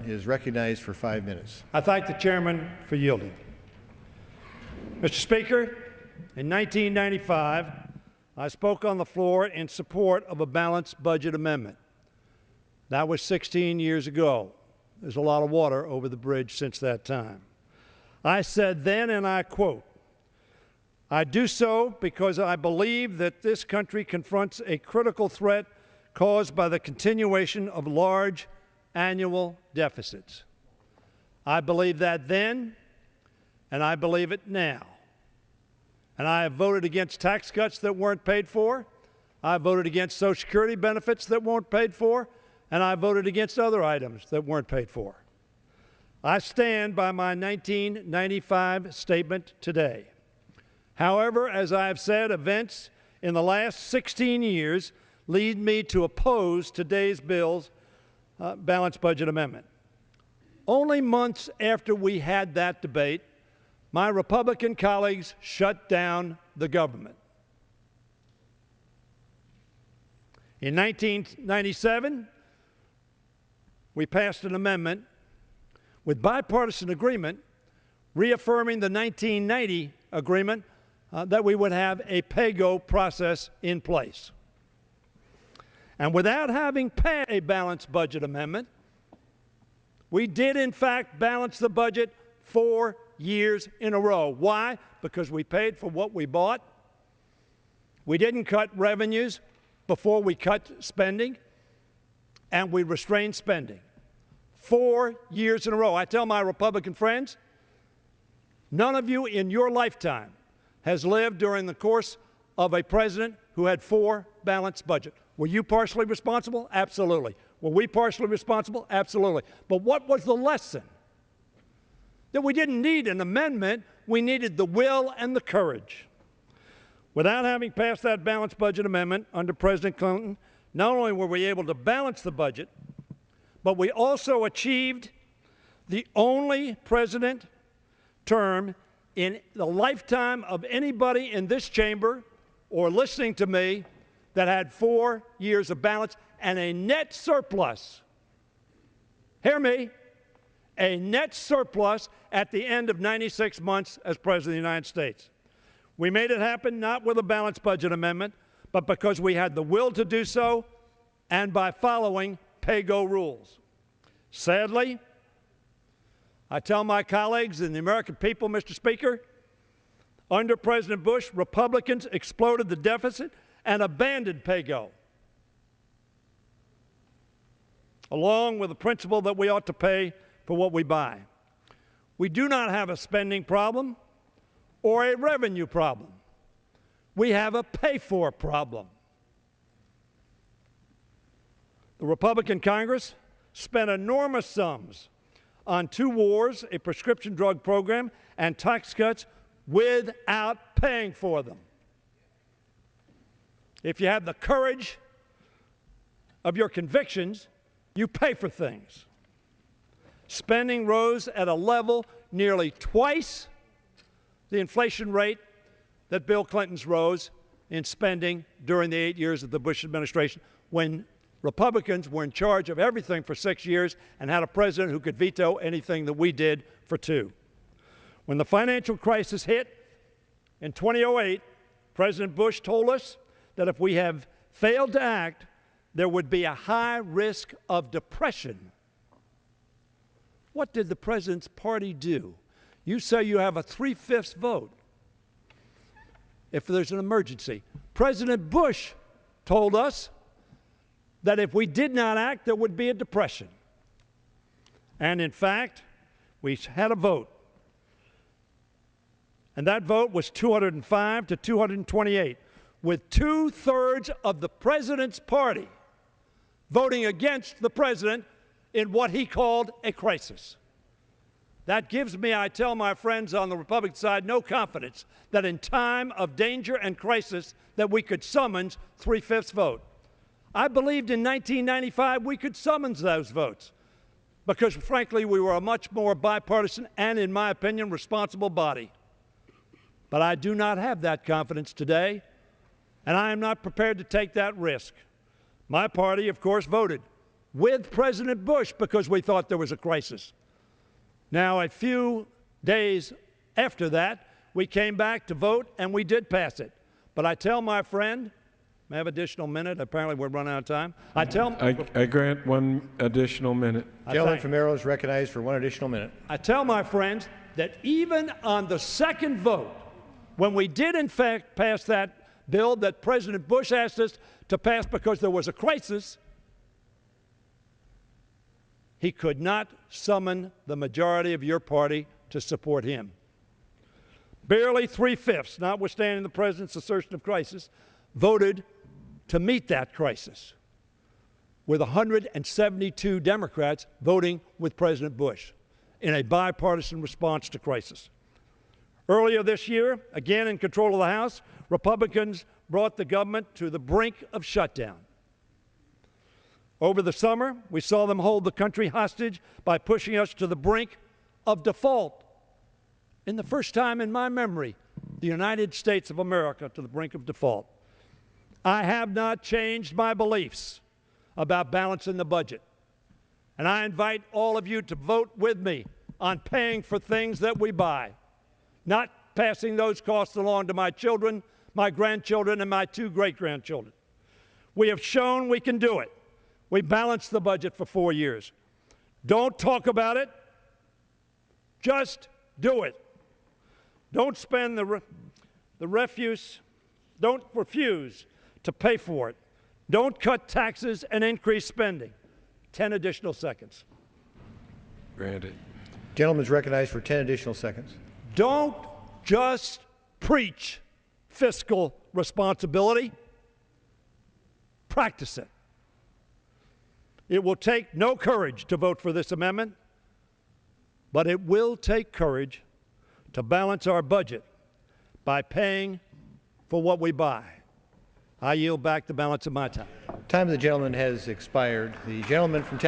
is recognized for 5 minutes. I thank the chairman for yielding. Mr. Speaker, in 1995, I spoke on the floor in support of a balanced budget amendment. That was 16 years ago. There's a lot of water over the bridge since that time. I said then, and I quote, "I do so because I believe that this country confronts a critical threat caused by the continuation of large annual deficits." I believed that then, and I believe it now. And I have voted against tax cuts that weren't paid for. I voted against Social Security benefits that weren't paid for. And I voted against other items that weren't paid for. I stand by my 1995 statement today. However, as I have said, events in the last 16 years lead me to oppose today's bill's balanced budget amendment. Only months after we had that debate, my Republican colleagues shut down the government. In 1997, we passed an amendment with bipartisan agreement reaffirming the 1990 agreement that we would have a pay-go process in place. And without having passed a balanced budget amendment, we did in fact balance the budget 4 years in a row. Why? Because we paid for what we bought. We didn't cut revenues before we cut spending, and we restrained spending. 4 years in a row. I tell my Republican friends, none of you in your lifetime has lived during the course of a president who had 4 balanced budgets. Were you partially responsible? Absolutely. Were we partially responsible? Absolutely. But what was the lesson? That we didn't need an amendment, we needed the will and the courage. Without having passed that balanced budget amendment under President Clinton, not only were we able to balance the budget, but we also achieved the only president term in the lifetime of anybody in this chamber or listening to me that had 4 years of balance and a net surplus. Hear me. A net surplus at the end of 96 months as President of the United States. We made it happen not with a balanced budget amendment, but because we had the will to do so and by following pay-go rules. Sadly, I tell my colleagues and the American people, Mr. Speaker, under President Bush, Republicans exploded the deficit and abandoned pay-go, along with the principle that we ought to pay for what we buy. We do not have a spending problem or a revenue problem. We have a pay-for problem. The Republican Congress spent enormous sums on 2 wars, a prescription drug program, and tax cuts without paying for them. If you have the courage of your convictions, you pay for things. Spending rose at a level nearly twice the inflation rate that Bill Clinton's rose in spending during the 8 years of the Bush administration, when Republicans were in charge of everything for 6 years and had a president who could veto anything that we did for 2. When the financial crisis hit in 2008, President Bush told us that if we have failed to act, there would be a high risk of depression. What did the president's party do? You say you have a 3/5 vote if there's an emergency. President Bush told us that if we did not act, there would be a depression. And in fact, we had a vote. And that vote was 205 to 228, with 2/3 of the president's party voting against the president in what he called a crisis. That gives me, I tell my friends on the Republican side, no confidence that in time of danger and crisis that we could summons 3/5 vote. I believed in 1995 we could summons those votes because, frankly, we were a much more bipartisan and, in my opinion, responsible body. But I do not have that confidence today, and I am not prepared to take that risk. My party, of course, voted with President Bush because we thought there was a crisis. Now, a few days after that, we came back to vote, and we did pass it. But I tell my friend, may I have an additional minute? Apparently we're running out of time. I grant 1 additional minute. Gentleman from Maryland is recognized for 1 additional minute. I tell my friends that even on the second vote, when we did in fact pass that bill that President Bush asked us to pass because there was a crisis, he could not summon the majority of your party to support him. Barely 3/5, notwithstanding the president's assertion of crisis, voted to meet that crisis, with 172 Democrats voting with President Bush in a bipartisan response to crisis. Earlier this year, again in control of the House, Republicans brought the government to the brink of shutdown. Over the summer, we saw them hold the country hostage by pushing us to the brink of default. In the first time in my memory, the United States of America to the brink of default. I have not changed my beliefs about balancing the budget. And I invite all of you to vote with me on paying for things that we buy, not passing those costs along to my children, my grandchildren, and my 2 great-grandchildren. We have shown we can do it. We balanced the budget for 4 years. Don't talk about it. Just do it. Don't spend don't refuse to pay for it. Don't cut taxes and increase spending. 10 additional seconds. Granted. Gentleman is recognized for 10 additional seconds. Don't just preach fiscal responsibility. Practice it. It will take no courage to vote for this amendment, but it will take courage to balance our budget by paying for what we buy. I yield back the balance of my time. Time of the gentleman has expired. The gentleman from